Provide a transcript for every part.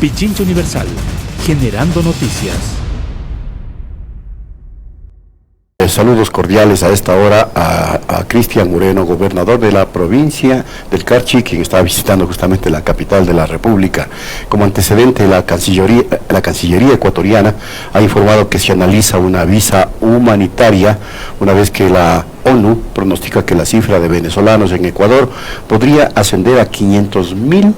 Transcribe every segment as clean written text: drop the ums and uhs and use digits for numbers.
Pichincha Universal, generando noticias. Saludos cordiales a esta hora a Cristian Moreno, gobernador de la provincia del Carchi, quien está visitando justamente la capital de la República. Como antecedente, la Cancillería ecuatoriana ha informado que se analiza una visa humanitaria, una vez que la ONU pronostica que la cifra de venezolanos en Ecuador podría ascender a 500.000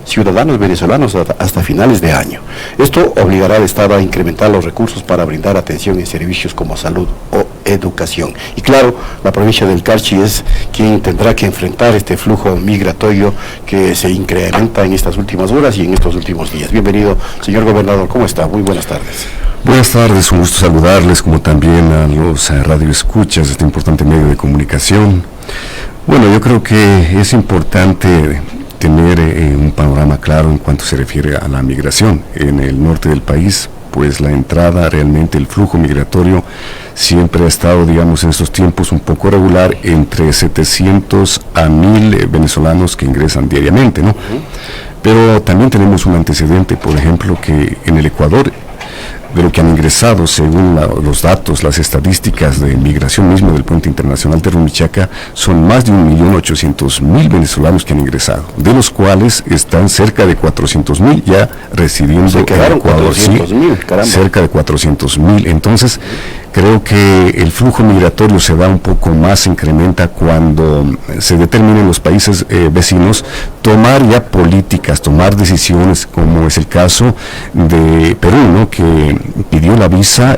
ciudadanos venezolanos hasta finales de año. Esto obligará al Estado a incrementar los recursos para brindar atención en servicios como salud o educación. Y claro, la provincia del Carchi es quien tendrá que enfrentar este flujo migratorio que se incrementa en estas últimas horas y en estos últimos días. Bienvenido, señor gobernador, ¿cómo está? Muy buenas tardes. Buenas tardes, un gusto saludarles, como también a los radioescuchas de este importante medio de comunicación. Bueno, yo creo que es importante tener un panorama claro en cuanto se refiere a la migración. En el norte del país, pues la entrada, realmente el flujo migratorio siempre ha estado, digamos, en estos tiempos un poco regular, entre 700 a 1000 venezolanos que ingresan diariamente, ¿no? Pero también tenemos un antecedente, por ejemplo, que en el Ecuador, de lo que han ingresado, según los datos, las estadísticas de migración mismo del Puente Internacional de Rumichaca, son más de 1.800.000 venezolanos que han ingresado, de los cuales están cerca de 400.000 ya residiendo en Ecuador. Sí, cerca de 400.000. Entonces, creo que el flujo migratorio se da un poco más, se incrementa cuando se determina en los países vecinos tomar ya políticas, tomar decisiones, como es el caso de Perú, ¿no?, que pidió la visa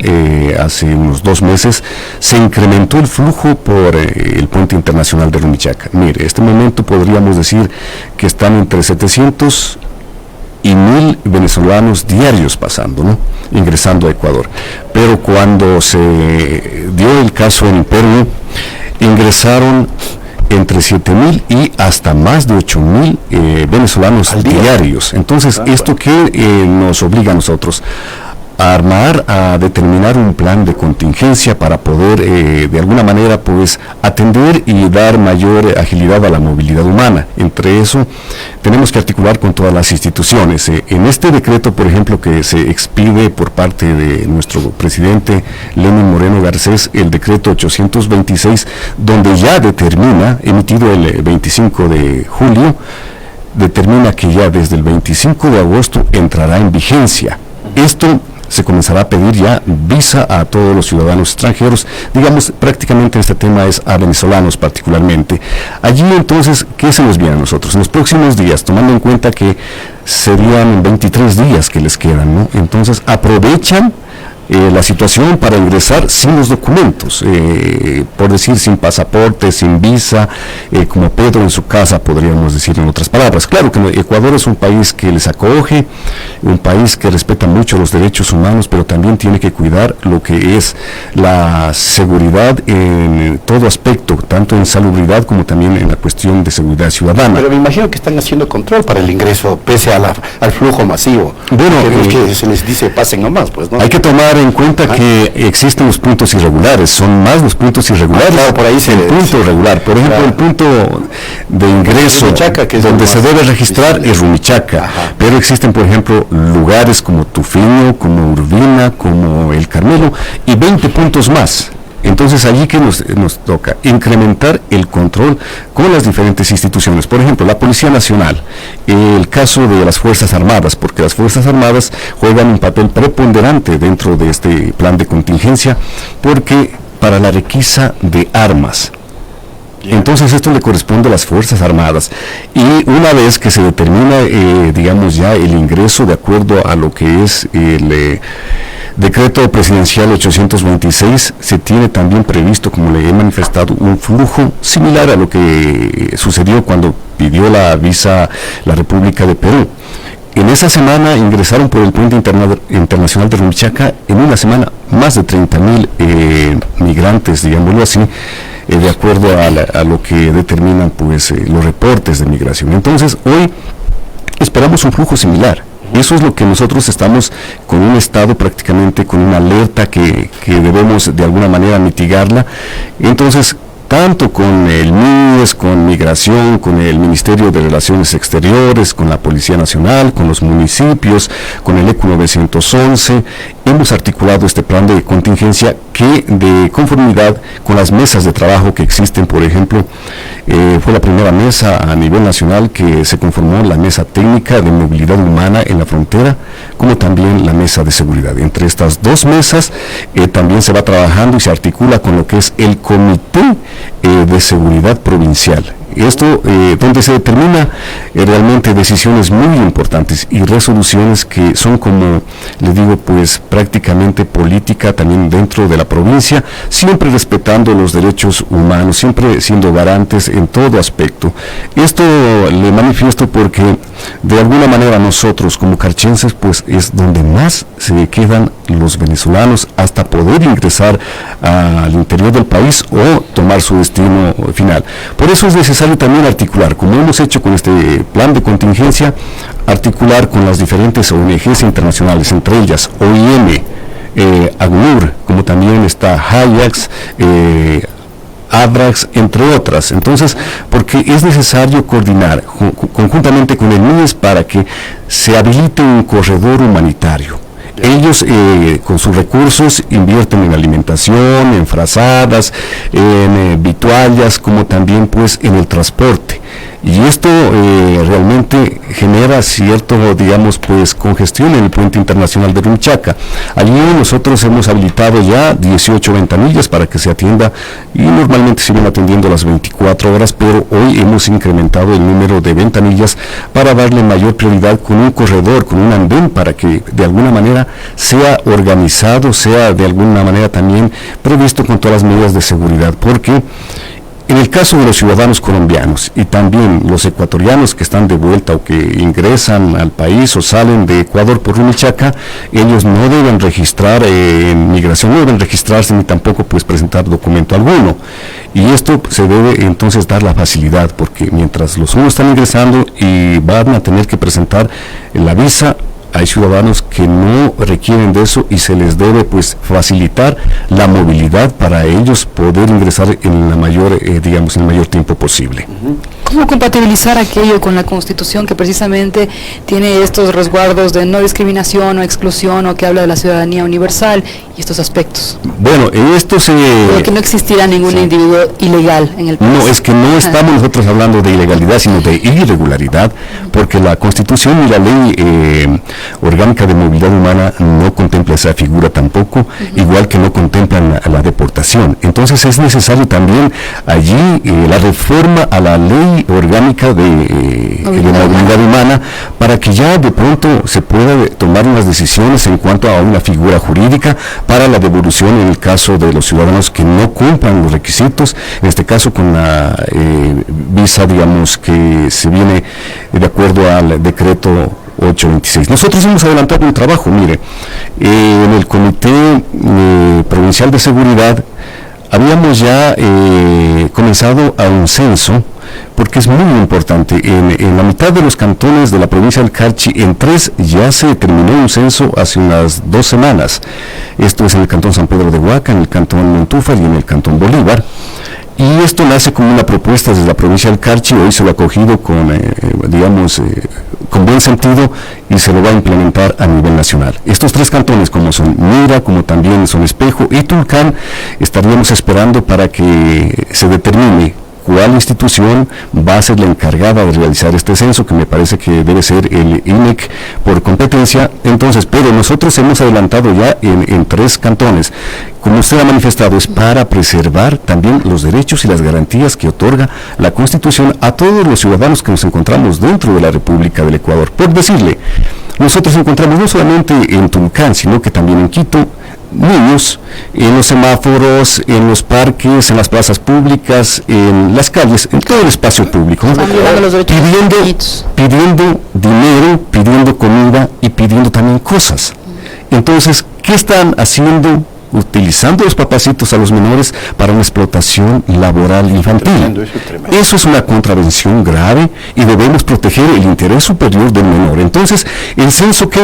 hace unos 2 meses. Se incrementó el flujo por el Puente Internacional de Rumichaca. Mire, este momento podríamos decir que están entre 700 y 1000 venezolanos diarios pasando, ¿no?, ingresando a Ecuador. Pero cuando se dio el caso en Perú, ingresaron entre 7.000 y hasta más de 8.000 venezolanos diarios. Entonces, ¿esto qué nos obliga a nosotros? A armar, a determinar un plan de contingencia para poder de alguna manera pues atender y dar mayor agilidad a la movilidad humana. Entre eso tenemos que articular con todas las instituciones. En este decreto, por ejemplo, que se expide por parte de nuestro presidente Lenín Moreno Garcés, el decreto 826, donde ya determina, emitido el 25 de julio, determina que ya desde el 25 de agosto entrará en vigencia. Esto se comenzará a pedir ya visa a todos los ciudadanos extranjeros, digamos, prácticamente este tema es a venezolanos particularmente. Allí entonces, ¿qué se nos viene a nosotros? En los próximos días, tomando en cuenta que serían 23 días que les quedan, ¿no? Entonces, aprovechan la situación para ingresar sin los documentos, por decir, sin pasaporte, sin visa, como Pedro en su casa, podríamos decir en otras palabras. Claro que Ecuador es un país que les acoge, un país que respeta mucho los derechos humanos, pero también tiene que cuidar lo que es la seguridad en todo aspecto, tanto en salubridad como también en la cuestión de seguridad ciudadana. Pero me imagino que están haciendo control para el ingreso, pese al flujo masivo. Bueno, que se les dice pasen nomás, pues, ¿no? Hay que tomar en cuenta que existen los puntos irregulares, son más los puntos irregulares. Claro, por ahí el punto irregular. Por ejemplo, el punto de ingreso Rumichaca, que es donde se debe registrar es Rumichaca, pero existen, por ejemplo, lugares como Tufiño, como Urbina, como El Carmelo y 20 puntos más. Entonces allí que nos toca incrementar el control con las diferentes instituciones, por ejemplo la Policía Nacional, el caso de las Fuerzas Armadas, porque las Fuerzas Armadas juegan un papel preponderante dentro de este plan de contingencia, porque para la requisa de armas. Entonces esto le corresponde a las Fuerzas Armadas, y una vez que se determina digamos ya el ingreso de acuerdo a lo que es el decreto presidencial 826, se tiene también previsto, como le he manifestado, un flujo similar a lo que sucedió cuando pidió la visa la República de Perú. En esa semana ingresaron por el Puente Internacional de Rumichaca, en una semana, más de 30.000 migrantes, digámoslo así, de acuerdo a lo que determinan pues los reportes de migración. Entonces, hoy esperamos un flujo similar. Eso es lo que nosotros estamos con un estado prácticamente con una alerta que debemos de alguna manera mitigarla. Entonces, tanto con el MIES, con Migración, con el Ministerio de Relaciones Exteriores, con la Policía Nacional, con los municipios, con el ECU 911, hemos articulado este plan de contingencia que, de conformidad con las mesas de trabajo que existen, por ejemplo, fue la primera mesa a nivel nacional que se conformó, la mesa técnica de movilidad humana en la frontera, como también la mesa de seguridad. Entre estas dos mesas también se va trabajando y se articula con lo que es el Comité de Seguridad Provincial. Esto donde se determina realmente decisiones muy importantes y resoluciones que son, como les digo, pues prácticamente política también dentro de la provincia, siempre respetando los derechos humanos, siempre siendo garantes en todo aspecto. Esto le manifiesto porque de alguna manera nosotros como carchenses pues es donde más se quedan los venezolanos hasta poder ingresar al interior del país o tomar su destino final. Por eso es necesario también articular, como hemos hecho con este plan de contingencia, articular con las diferentes ONGs internacionales, entre ellas OIM, ACNUR, como también está Ajax, ADRAX, entre otras. Entonces, porque es necesario coordinar conjuntamente con el MIES para que se habilite un corredor humanitario. Ellos con sus recursos invierten en alimentación, en frazadas, en vituallas, como también pues en el transporte. Y esto realmente genera cierto, digamos, pues congestión en el puente internacional de Rumichaca. Allí nosotros hemos habilitado ya 18 ventanillas para que se atienda, y normalmente se viene atendiendo las 24 horas, pero hoy hemos incrementado el número de ventanillas para darle mayor prioridad con un corredor, con un andén, para que de alguna manera sea organizado, sea de alguna manera también previsto con todas las medidas de seguridad, porque en el caso de los ciudadanos colombianos y también los ecuatorianos que están de vuelta o que ingresan al país o salen de Ecuador por Rumichaca, ellos no deben registrar en migración, no deben registrarse ni tampoco pues presentar documento alguno. Y esto se debe entonces dar la facilidad, porque mientras los unos están ingresando y van a tener que presentar la visa, hay ciudadanos que no requieren de eso y se les debe pues facilitar la movilidad para ellos poder ingresar en la mayor, digamos, en el mayor tiempo posible. ¿Cómo compatibilizar aquello con la Constitución que precisamente tiene estos resguardos de no discriminación o exclusión, o que habla de la ciudadanía universal y estos aspectos? Bueno, esto se... Pero que no existirá ningún individuo ilegal en el país. No, es que no estamos nosotros hablando de ilegalidad, sino de irregularidad, porque la Constitución y la Ley Orgánica de Movilidad Humana no contempla esa figura tampoco, igual que no contemplan la deportación. Entonces es necesario también allí la reforma a la Ley Orgánica de Movilidad Humana, para que ya de pronto se pueda tomar unas decisiones en cuanto a una figura jurídica para la devolución en el caso de los ciudadanos que no cumplan los requisitos, en este caso con la visa, digamos, que se viene de acuerdo al decreto 826. Nosotros hemos adelantado un trabajo, mire, en el Comité Provincial de Seguridad habíamos ya comenzado a un censo, porque es muy importante. En la mitad de los cantones de la provincia del Carchi, en 3 ya se terminó un censo hace unas 2 semanas. Esto es en el cantón San Pedro de Huaca, en el cantón Montúfar y en el cantón Bolívar. Y esto nace como una propuesta desde la provincia del Carchi. Hoy se lo ha acogido con, digamos, con buen sentido, y se lo va a implementar a nivel nacional. Estos 3 cantones, como son Mira, como también son Espejo y Tulcán, estaríamos esperando para que se determine cuál institución va a ser la encargada de realizar este censo, que me parece que debe ser el INEC por competencia. Entonces, pero nosotros hemos adelantado ya en 3 cantones. Como usted ha manifestado, es para preservar también los derechos y las garantías que otorga la Constitución a todos los ciudadanos que nos encontramos dentro de la República del Ecuador. Por decirle, nosotros encontramos no solamente en Tulcán, sino que también en Quito, niños en los semáforos, en los parques, en las plazas públicas, en las calles, en todo el espacio público, pidiendo dinero, pidiendo comida y pidiendo también cosas. Entonces, ¿qué están haciendo utilizando los papacitos a los menores para una explotación laboral infantil. Tremendo, eso es tremendo. Eso es una contravención grave y debemos proteger el interés superior del menor. Entonces, el censo, ¿qué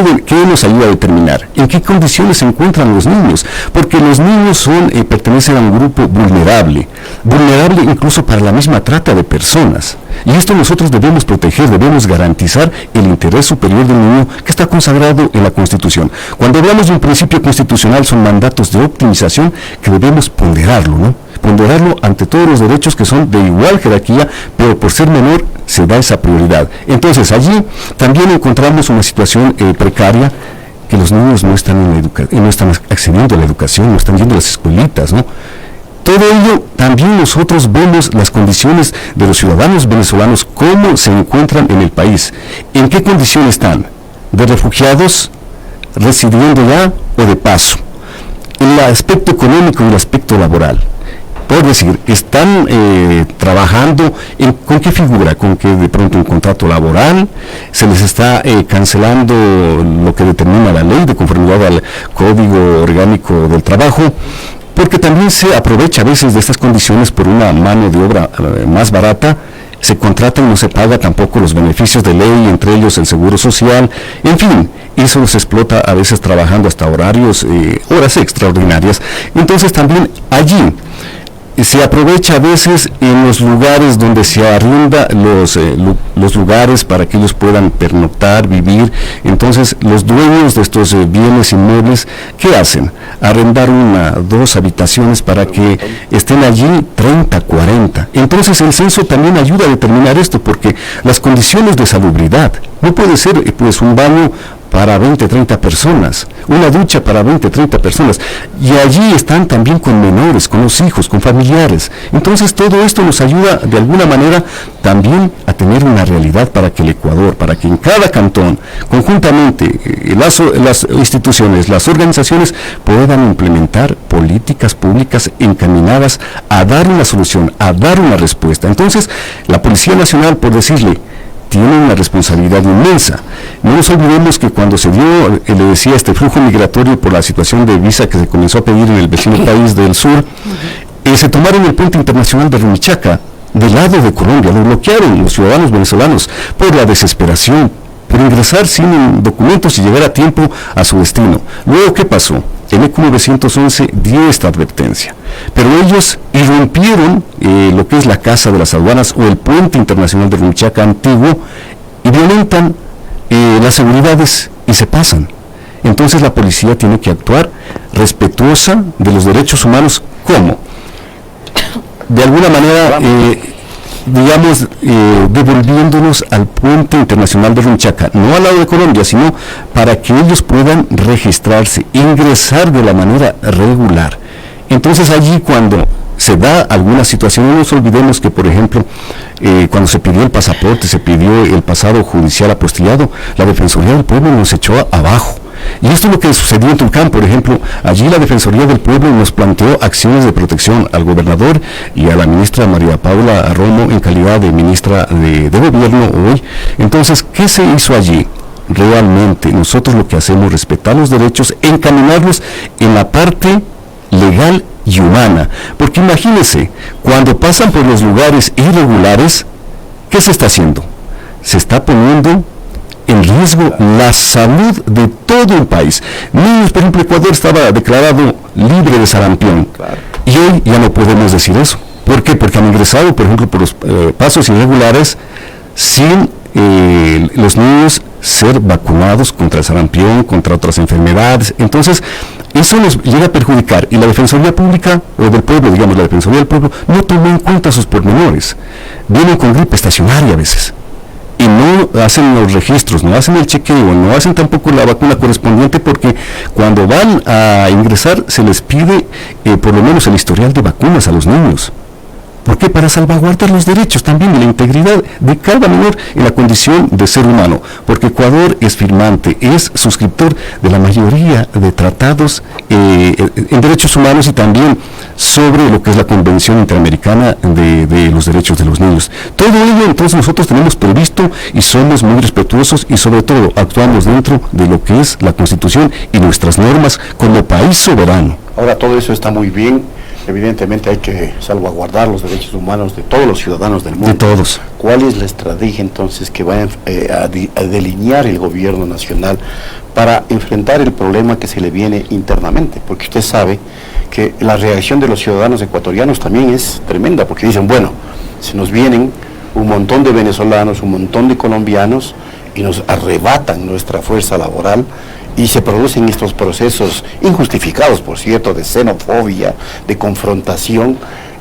nos ayuda a determinar? ¿En qué condiciones se encuentran los niños? Porque los niños pertenecen a un grupo vulnerable incluso para la misma trata de personas. Y esto nosotros debemos proteger, debemos garantizar el interés superior del niño que está consagrado en la Constitución. Cuando hablamos de un principio constitucional son mandatos de optimización que debemos ponderarlo, ¿no? Ponderarlo ante todos los derechos que son de igual jerarquía, pero por ser menor se da esa prioridad. Entonces allí también encontramos una situación precaria, que los niños no están no están accediendo a la educación, no están yendo a las escuelitas, ¿no? Todo ello también nosotros vemos las condiciones de los ciudadanos venezolanos, cómo se encuentran en el país, en qué condición están, de refugiados, residiendo ya o de paso, en el aspecto económico y el aspecto laboral. Por decir, están trabajando, ¿con qué figura? Con que de pronto un contrato laboral, se les está cancelando lo que determina la ley de conformidad al Código Orgánico del Trabajo, porque también se aprovecha a veces de estas condiciones por una mano de obra más barata, se contrata y no se paga tampoco los beneficios de ley, entre ellos el seguro social, en fin, eso se explota a veces trabajando hasta horas extraordinarias. Entonces también allí se aprovecha a veces en los lugares donde se arrienda los lugares para que ellos puedan pernoctar, vivir. Entonces los dueños de estos bienes inmuebles, ¿qué hacen? Arrendar 1, 2 habitaciones para que estén allí 30, 40. Entonces el censo también ayuda a determinar esto, porque las condiciones de salubridad, no puede ser pues un baño para 20, 30 personas, una ducha para 20, 30 personas, y allí están también con menores, con los hijos, con familiares. Entonces todo esto nos ayuda de alguna manera también a tener una realidad para que el Ecuador, para que en cada cantón, conjuntamente, las instituciones, las organizaciones puedan implementar políticas públicas encaminadas a dar una solución, a dar una respuesta. Entonces, la Policía Nacional, por decirle, tiene una responsabilidad inmensa. No nos olvidemos que cuando se dio, le decía, este flujo migratorio por la situación de visa que se comenzó a pedir en el vecino país del sur, se tomaron el puente internacional de Rumichaca del lado de Colombia, lo bloquearon los ciudadanos venezolanos por la desesperación, por ingresar sin documentos y llegar a tiempo a su destino. Luego, ¿qué pasó? El ECU 911 dio esta advertencia, pero ellos irrumpieron lo que es la Casa de las Aduanas o el puente internacional de Rumichaca antiguo y violentan las seguridades y se pasan. Entonces la policía tiene que actuar respetuosa de los derechos humanos. ¿Cómo? De alguna manera, devolviéndonos al puente internacional de Rumichaca, no al lado de Colombia, sino para que ellos puedan registrarse, ingresar de la manera regular. Entonces allí cuando se da alguna situación, no nos olvidemos que, por ejemplo, cuando se pidió el pasaporte, se pidió el pasado judicial apostillado, la Defensoría del Pueblo nos echó abajo. Y esto es lo que sucedió en Tulcán, por ejemplo. Allí la Defensoría del Pueblo nos planteó acciones de protección al gobernador y a la ministra María Paula Romo en calidad de ministra de gobierno hoy. Entonces, ¿qué se hizo allí? Realmente nosotros lo que hacemos es respetar los derechos, encaminarlos en la parte legal y humana. Porque imagínense, cuando pasan por los lugares irregulares, ¿qué se está haciendo? Se está poniendo en riesgo la salud de todo el país. Niños, por ejemplo, Ecuador estaba declarado libre de sarampión, y hoy ya no podemos decir eso. ¿Por qué? Porque han ingresado, por ejemplo, por los pasos irregulares sin los niños ser vacunados contra el sarampión, contra otras enfermedades. Entonces, eso nos llega a perjudicar, y la Defensoría Pública, o del Pueblo, digamos, la Defensoría del Pueblo, no tomó en cuenta sus pormenores. Vienen con gripe estacionaria a veces, y no hacen los registros, no hacen el chequeo, no hacen tampoco la vacuna correspondiente, porque cuando van a ingresar se les pide por lo menos el historial de vacunas a los niños. ¿Por qué? Para salvaguardar los derechos también y la integridad de cada menor en la condición de ser humano, porque Ecuador es firmante, es suscriptor de la mayoría de tratados en derechos humanos y también sobre lo que es la Convención Interamericana de los Derechos de los Niños. Todo ello entonces nosotros tenemos previsto y somos muy respetuosos y sobre todo actuamos dentro de lo que es la Constitución y nuestras normas como país soberano. Ahora, todo eso está muy bien. Evidentemente hay que salvaguardar los derechos humanos de todos los ciudadanos del mundo. De todos. ¿Cuál es la estrategia entonces que va a delinear el gobierno nacional para enfrentar el problema que se le viene internamente? Porque usted sabe que la reacción de los ciudadanos ecuatorianos también es tremenda, porque dicen, bueno, se nos vienen un montón de venezolanos, un montón de colombianos y nos arrebatan nuestra fuerza laboral, y se producen estos procesos injustificados, por cierto, de xenofobia, de confrontación,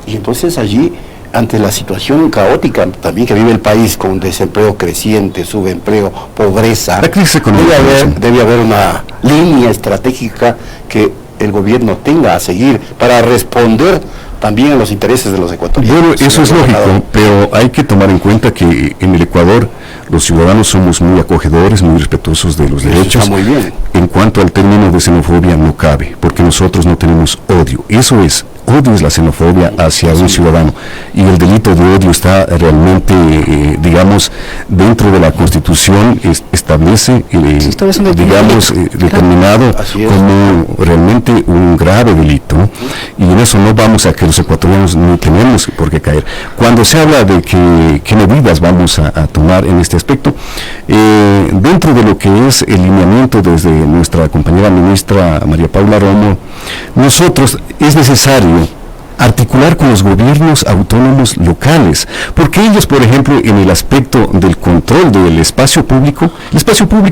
y entonces allí, ante la situación caótica también que vive el país, con desempleo creciente, subempleo, pobreza, la crisis económica, debe haber una línea estratégica que el gobierno tenga a seguir para responder también a los intereses de los ecuatorianos. Bueno, eso es lógico, pero hay que tomar en cuenta que en el Ecuador los ciudadanos somos muy acogedores, muy respetuosos de los derechos. Está muy bien. En cuanto al término de xenofobia no cabe, porque nosotros no tenemos odio. Eso es, odio es la xenofobia hacia un ciudadano, y el delito de odio está realmente, digamos, dentro de la Constitución, establece, digamos, determinado como realmente un grave delito, ¿no? Y en eso no vamos a que los ecuatorianos ni tenemos por qué caer. Cuando se habla de qué medidas vamos a tomar en este aspecto, dentro de lo que es el lineamiento desde nuestra compañera ministra María Paula Romo, nosotros es necesario articular con los gobiernos autónomos locales, porque ellos, por ejemplo, en el aspecto del control del espacio público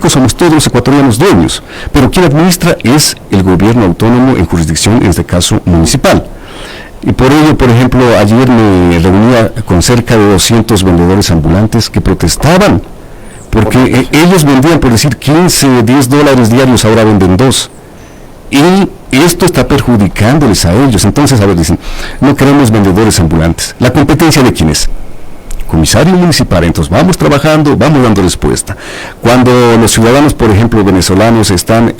somos todos los ecuatorianos dueños, pero quien administra es el gobierno autónomo en jurisdicción, en este caso municipal. Y por ello, por ejemplo, ayer me reunía con cerca de 200 vendedores ambulantes que protestaban, porque ellos vendían, por decir, 15, 10 dólares diarios, ahora venden 2. Y esto está perjudicándoles a ellos. Entonces, a ver, dicen, no queremos vendedores ambulantes. ¿La competencia de quién es? Comisario municipal. Entonces vamos trabajando, vamos dando respuesta. Cuando los ciudadanos, por ejemplo, venezolanos están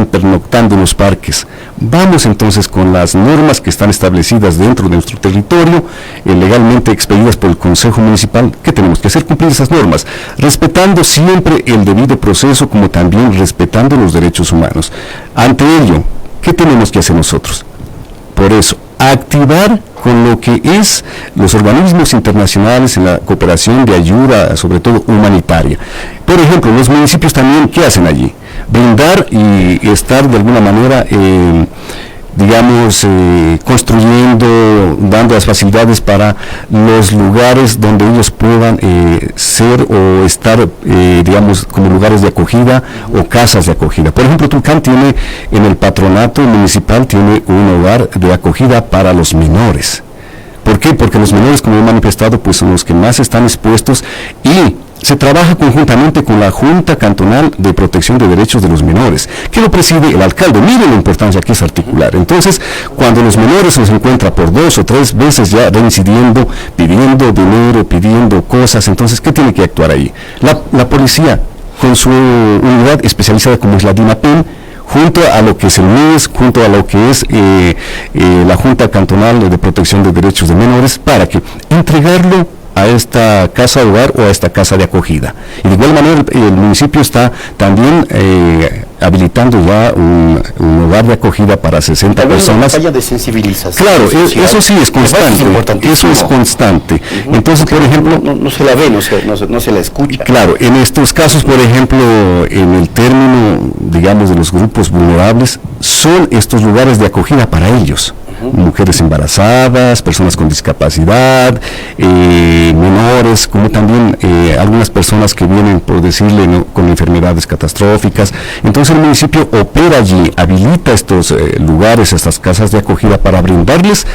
pernoctando en los parques, vamos entonces con las normas que están establecidas dentro de nuestro territorio, legalmente expedidas por el Consejo Municipal. ¿Qué tenemos que hacer? Cumplir esas normas, respetando siempre el debido proceso, como también respetando los derechos humanos. Ante ello, ¿qué tenemos que hacer nosotros? Por eso, activar con lo que es los organismos internacionales en la cooperación de ayuda, sobre todo humanitaria. Por ejemplo, los municipios también, ¿qué hacen allí? Brindar y estar de alguna manera, digamos, construyendo, dando las facilidades para los lugares donde ellos puedan ser o estar, digamos, como lugares de acogida o casas de acogida. Por ejemplo, Tulcán tiene, en el patronato municipal, tiene un hogar de acogida para los menores. ¿Por qué? Porque los menores, como he manifestado, pues son los que más están expuestos, y se trabaja conjuntamente con la Junta Cantonal de Protección de Derechos de los Menores, que lo preside el alcalde. Miren la importancia que es articular. Entonces, cuando los menores se los encuentra por 2 o 3 veces ya reincidiendo, pidiendo dinero, pidiendo cosas, entonces, ¿qué tiene que actuar ahí? La policía, con su unidad especializada como es la DIMAPEN, junto a lo que es el MIS, junto a lo que es la Junta Cantonal de Protección de Derechos de Menores, para que entregarlo a esta casa de hogar o a esta casa de acogida. Y de igual manera el municipio está también habilitando ya un hogar de acogida para 60 personas. Una de sensibilización. Claro, eso sí es constante. Eso es constante. Entonces, por ejemplo, no se la ve, no se la escucha. Claro, en estos casos, por ejemplo, en el término, digamos, de los grupos vulnerables, son estos lugares de acogida para ellos. Mujeres embarazadas, personas con discapacidad, menores, como también algunas personas que vienen, por decirle, ¿no?, con enfermedades catastróficas. Entonces el municipio opera allí, habilita estos lugares, estas casas de acogida, para brindarles,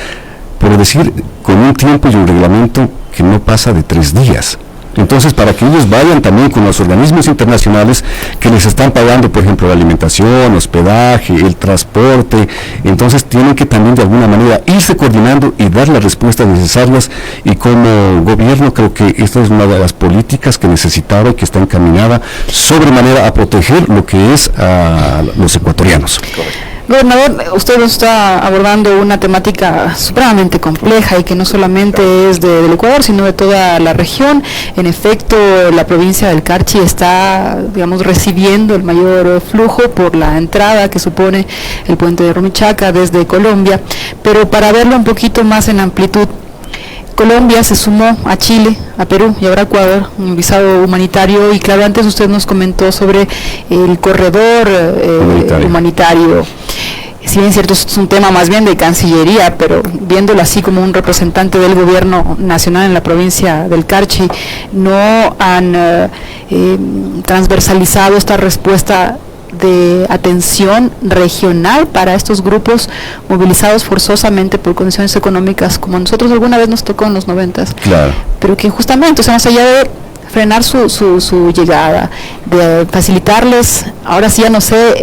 por decir, con un tiempo y un reglamento que no pasa de 3 días. Entonces, para que ellos vayan también con los organismos internacionales que les están pagando, por ejemplo, la alimentación, hospedaje, el transporte, entonces tienen que también de alguna manera irse coordinando y dar las respuestas necesarias, y como gobierno creo que esta es una de las políticas que necesitaba y que está encaminada sobremanera a proteger lo que es a los ecuatorianos. Correcto. Gobernador, usted nos está abordando una temática supremamente compleja y que no solamente es del Ecuador, sino de toda la región. En efecto, la provincia del Carchi está, digamos, recibiendo el mayor flujo por la entrada que supone el puente de Rumichaca desde Colombia, pero para verlo un poquito más en amplitud, Colombia se sumó a Chile, a Perú y ahora a Ecuador, un visado humanitario, y claro, antes usted nos comentó sobre el corredor humanitario. Si bien es cierto, es un tema más bien de Cancillería, pero viéndolo así como un representante del gobierno nacional en la provincia del Carchi, no han transversalizado esta respuesta de atención regional para estos grupos movilizados forzosamente por condiciones económicas, como a nosotros alguna vez nos tocó en los 90s. Claro. Pero que justamente, o sea, más allá de frenar su llegada, de facilitarles, ahora sí ya no sé,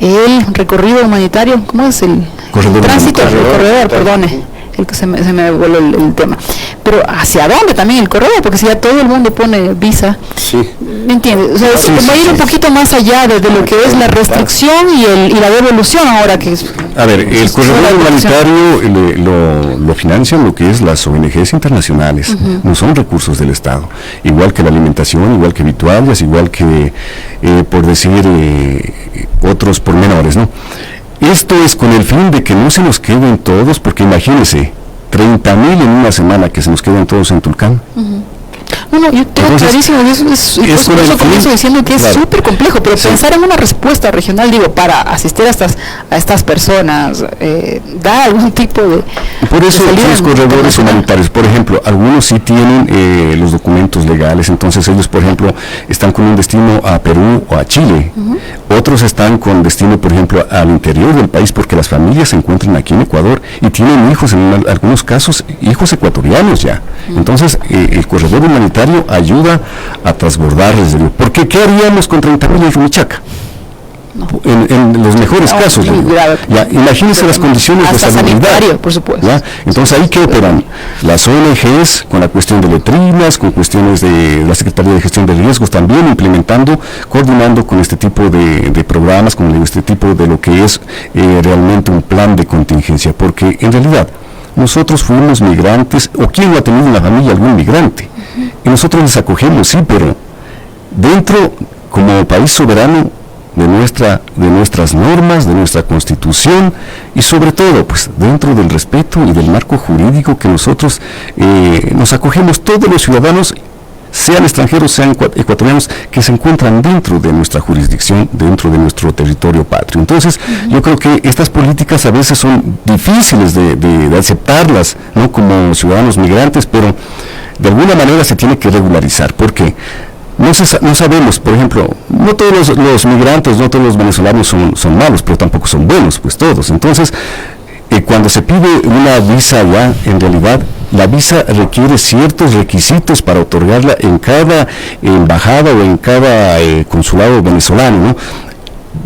el recorrido humanitario, ¿cómo es? El tránsito, el corredor, perdone, el que se me voló el tema. Pero ¿hacia dónde también el corredor? Porque si ya todo el mundo pone visa, sí. ¿me entiendes? O sea, es como ir un poquito más allá de lo que es la restricción y la devolución ahora que es... A ver, el corredor humanitario lo financian lo que es las ONGs internacionales, no son recursos del Estado, igual que la alimentación, igual que vituallas, igual que, por decir, otros pormenores, ¿no? Esto es con el fin de que no se nos queden todos, porque imagínense, 30,000 en una semana que se nos queden todos en Tulcán. No, yo tengo clarísimo, y eso comienzo diciendo que es súper complejo, pero pensar en una respuesta regional, digo, para asistir a estas personas, da algún tipo de... Por eso los corredores humanitarios, por ejemplo, algunos sí tienen los documentos legales, entonces ellos, por ejemplo, están con un destino a Perú o a Chile, otros están con destino, por ejemplo, al interior del país, porque las familias se encuentran aquí en Ecuador y tienen hijos, en algunos casos, hijos ecuatorianos ya. Entonces, el corredor humanitario ayuda a transbordarles. Porque ¿qué haríamos con 30,000 en Rumichaca? No. En los mejores casos. Ya, imagínense las condiciones de salubridad. Por supuesto. ¿Ya? Entonces ahí que operan las ONGs con la cuestión de letrinas, con cuestiones de la Secretaría de Gestión de Riesgos también implementando, coordinando con este tipo de programas, con este tipo de lo que es realmente un plan de contingencia, porque en realidad nosotros fuimos migrantes, o quién no ha tenido en la familia algún migrante, y nosotros les acogemos, sí, pero dentro, como país soberano, de nuestras normas, de nuestra Constitución, y sobre todo, pues, dentro del respeto y del marco jurídico que nosotros nos acogemos todos los ciudadanos, sean extranjeros, sean ecuatorianos, que se encuentran dentro de nuestra jurisdicción, dentro de nuestro territorio patrio. Entonces, yo creo que estas políticas a veces son difíciles de aceptarlas, ¿no?, como ciudadanos migrantes, pero de alguna manera se tiene que regularizar, porque no sabemos, por ejemplo, no todos los migrantes, no todos los venezolanos son malos, pero tampoco son buenos, pues todos. Entonces, cuando se pide una visa ya, en realidad, la visa requiere ciertos requisitos para otorgarla en cada embajada o en cada consulado venezolano, ¿no?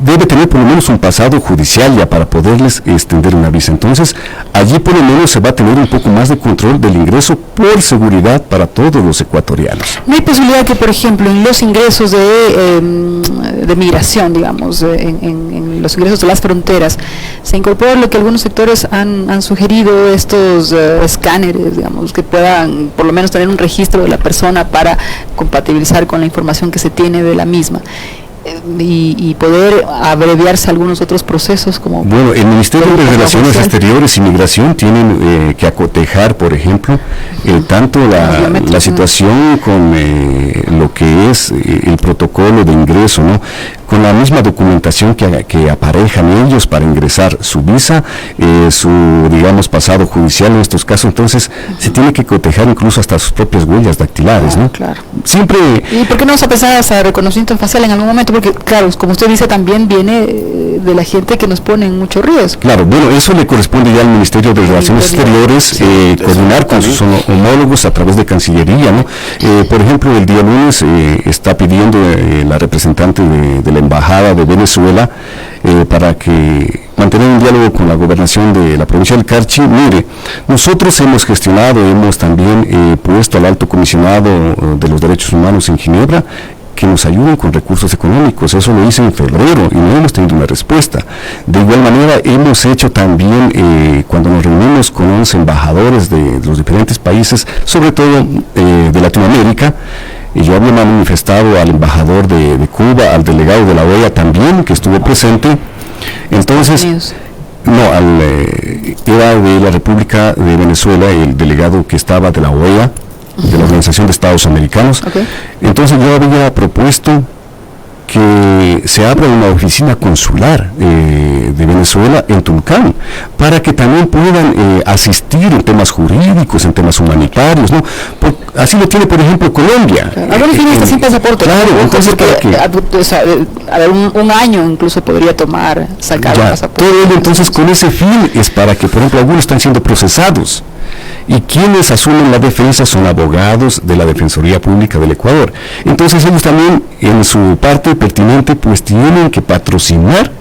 Debe tener por lo menos un pasado judicial ya para poderles extender una visa. Entonces, allí por lo menos se va a tener un poco más de control del ingreso por seguridad para todos los ecuatorianos. ¿No hay posibilidad que, por ejemplo, en los ingresos de migración, digamos, en los ingresos de las fronteras, se incorpore lo que algunos sectores han sugerido, estos escáneres, digamos, que puedan por lo menos tener un registro de la persona para compatibilizar con la información que se tiene de la misma? Y poder abreviarse algunos otros procesos como... Bueno, el Ministerio de Relaciones Exteriores y Migración tienen que acotejar, por ejemplo, tanto la situación con lo que es el protocolo de ingreso, ¿no?, con la misma documentación que aparejan ellos para ingresar su visa, su, digamos, pasado judicial en estos casos. Entonces, se tiene que cotejar incluso hasta sus propias huellas dactilares, ¿no? Claro. Siempre... ¿Y por qué no vamos a pensar hasta reconocimiento facial en algún momento? Porque, claro, como usted dice, también viene de la gente que nos pone en mucho riesgo. Claro, bueno, eso le corresponde ya al Ministerio de Relaciones Exteriores, coordinar con sus homólogos a través de Cancillería, ¿no? Por ejemplo, el día lunes está pidiendo la representante de la Embajada de Venezuela para que mantener un diálogo con la gobernación de la provincia del Carchi. Mire, nosotros hemos gestionado, hemos también puesto al alto comisionado de los derechos humanos en Ginebra, que nos ayuden con recursos económicos. Eso lo hice en febrero y no hemos tenido una respuesta. De igual manera, hemos hecho también, cuando nos reunimos con 11 embajadores de los diferentes países, sobre todo de Latinoamérica, y yo había manifestado al embajador de Cuba, al delegado de la OEA también, que estuvo presente. Entonces, no, era de la República de Venezuela, el delegado que estaba de la OEA, de la Organización de Estados Americanos. Okay. Entonces yo había propuesto que se abra una oficina consular de Venezuela en Tulcán, para que también puedan asistir en temas jurídicos, en temas humanitarios, ¿no? Así lo tiene, por ejemplo, Colombia. Ahora tiene está sin pasaporte. Claro, entonces un año incluso podría tomar sacar el pasaporte. Todo ello, entonces, con ese fin es para que, por ejemplo, algunos están siendo procesados. Y quienes asumen la defensa son abogados de la Defensoría Pública del Ecuador. Entonces ellos también, en su parte pertinente, pues tienen que patrocinar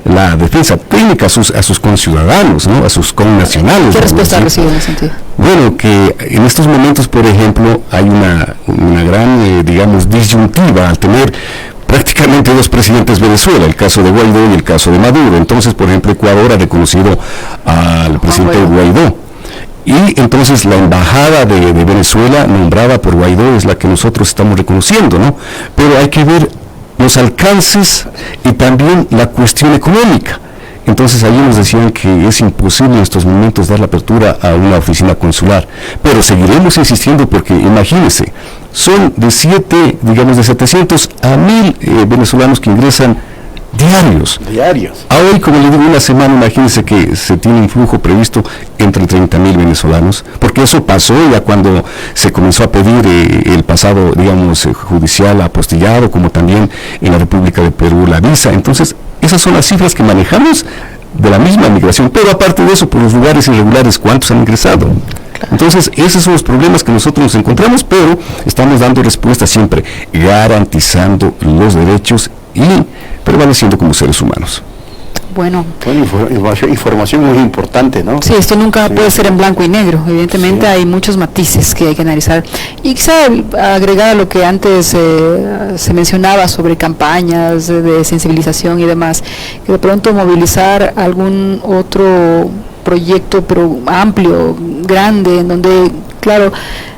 la defensa técnica a sus conciudadanos, ¿no? A sus connacionales. ¿Qué respuesta recibe en ese sentido? Bueno, que en estos momentos, por ejemplo, hay una gran, digamos, disyuntiva al tener prácticamente dos presidentes de Venezuela, el caso de Guaidó y el caso de Maduro. Entonces, por ejemplo, Ecuador ha reconocido al presidente Guaidó. Y entonces la embajada de Venezuela, nombrada por Guaidó, es la que nosotros estamos reconociendo, ¿no? Pero hay que ver los alcances y también la cuestión económica. Entonces ahí nos decían que es imposible en estos momentos dar la apertura a una oficina consular, pero seguiremos insistiendo porque imagínense, son de 700 a 1000 venezolanos que ingresan diarios. A hoy, como le digo, una semana, imagínense que se tiene un flujo previsto entre 30.000 venezolanos, porque eso pasó ya cuando se comenzó a pedir el pasado, digamos, judicial apostillado, como también en la República de Perú la visa. Entonces, esas son las cifras que manejamos de la misma migración, pero aparte de eso, por los lugares irregulares, ¿cuántos han ingresado? Entonces, esos son los problemas que nosotros nos encontramos, pero estamos dando respuesta siempre, garantizando los derechos y prevaleciendo como seres humanos. Bueno, información muy importante, ¿no? Sí, esto nunca puede ser en blanco y negro. Evidentemente hay muchos matices que hay que analizar. Y quizá agregar a lo que antes se mencionaba sobre campañas de sensibilización y demás, que de pronto movilizar algún otro proyecto, pero amplio, grande, en donde, claro,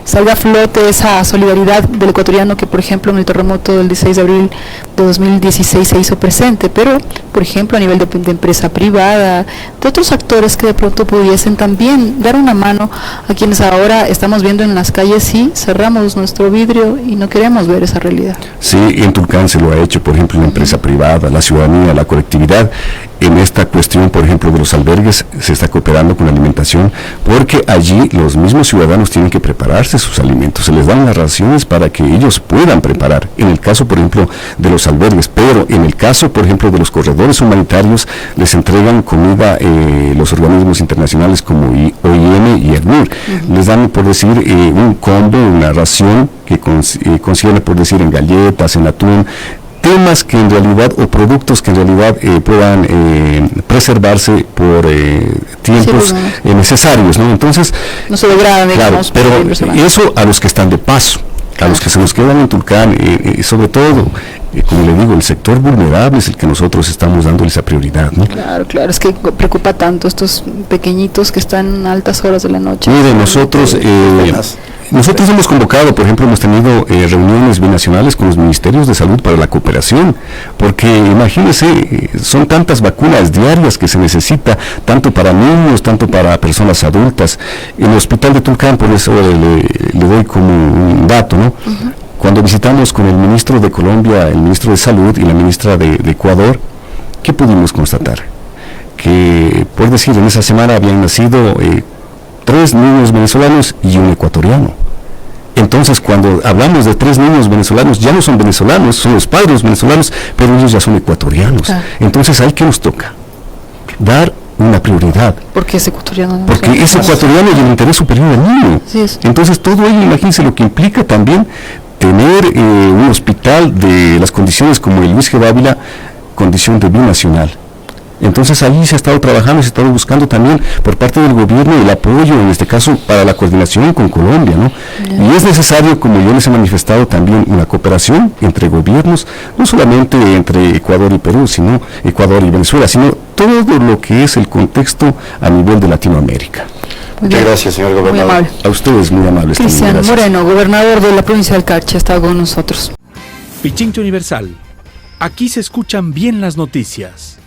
salga a flote esa solidaridad del ecuatoriano que, por ejemplo, en el terremoto del 16 de abril de 2016 se hizo presente, pero, por ejemplo, a nivel de empresa privada, de otros actores que de pronto pudiesen también dar una mano a quienes ahora estamos viendo en las calles y cerramos nuestro vidrio y no queremos ver esa realidad. Sí, en Tulcán se lo ha hecho, por ejemplo, la empresa privada, la ciudadanía, la colectividad. En esta cuestión, por ejemplo, de los albergues, se está cooperando con la alimentación, porque allí los mismos ciudadanos tienen que prepararse sus alimentos, se les dan las raciones para que ellos puedan preparar, en el caso, por ejemplo, de los albergues, pero en el caso, por ejemplo, de los corredores humanitarios, les entregan comida los organismos internacionales como OIM y ECNUR, les dan, por decir, un combo, una ración que consiste, por decir, en galletas, en atún, temas que en realidad, o productos que en realidad puedan preservarse por tiempos necesarios, ¿no? Entonces, no se logra, digamos, claro, pero eso a los que están de paso, a los que se nos quedan en Tulcán, sobre todo, como le digo, el sector vulnerable es el que nosotros estamos dándole esa prioridad, ¿no? Claro, claro, es que preocupa tanto estos pequeñitos que están a altas horas de la noche. Mire, nosotros hemos convocado, por ejemplo, hemos tenido reuniones binacionales con los ministerios de salud para la cooperación, porque imagínense, son tantas vacunas diarias que se necesita, tanto para niños, tanto para personas adultas. En el hospital de Tulcán, por eso le doy como un dato, ¿no? Cuando visitamos con el ministro de Colombia, el ministro de Salud y la ministra de Ecuador, ¿qué pudimos constatar? Que, por decir, en esa semana habían nacido 3 niños venezolanos y un ecuatoriano. Entonces, cuando hablamos de 3 niños venezolanos, ya no son venezolanos, son los padres venezolanos, pero ellos ya son ecuatorianos. Entonces, ¿ahí qué nos toca? Dar una prioridad. Porque es ecuatoriano. Porque es ecuatoriano y el interés superior al niño. Entonces, todo ello, imagínense lo que implica también tener un hospital de las condiciones como el Luis G. Dávila, condición de binacional. Entonces ahí se ha estado trabajando, se ha estado buscando también por parte del gobierno el apoyo, en este caso, para la coordinación con Colombia, ¿no? Y es necesario, como yo les he manifestado, también una cooperación entre gobiernos, no solamente entre Ecuador y Perú, sino Ecuador y Venezuela, sino todo lo que es el contexto a nivel de Latinoamérica. Muchas gracias, señor gobernador. Muy amable. A ustedes muy amables. Cristian Moreno, gobernador de la provincia del Carchi, ha estado con nosotros. Pichincha Universal. Aquí se escuchan bien las noticias.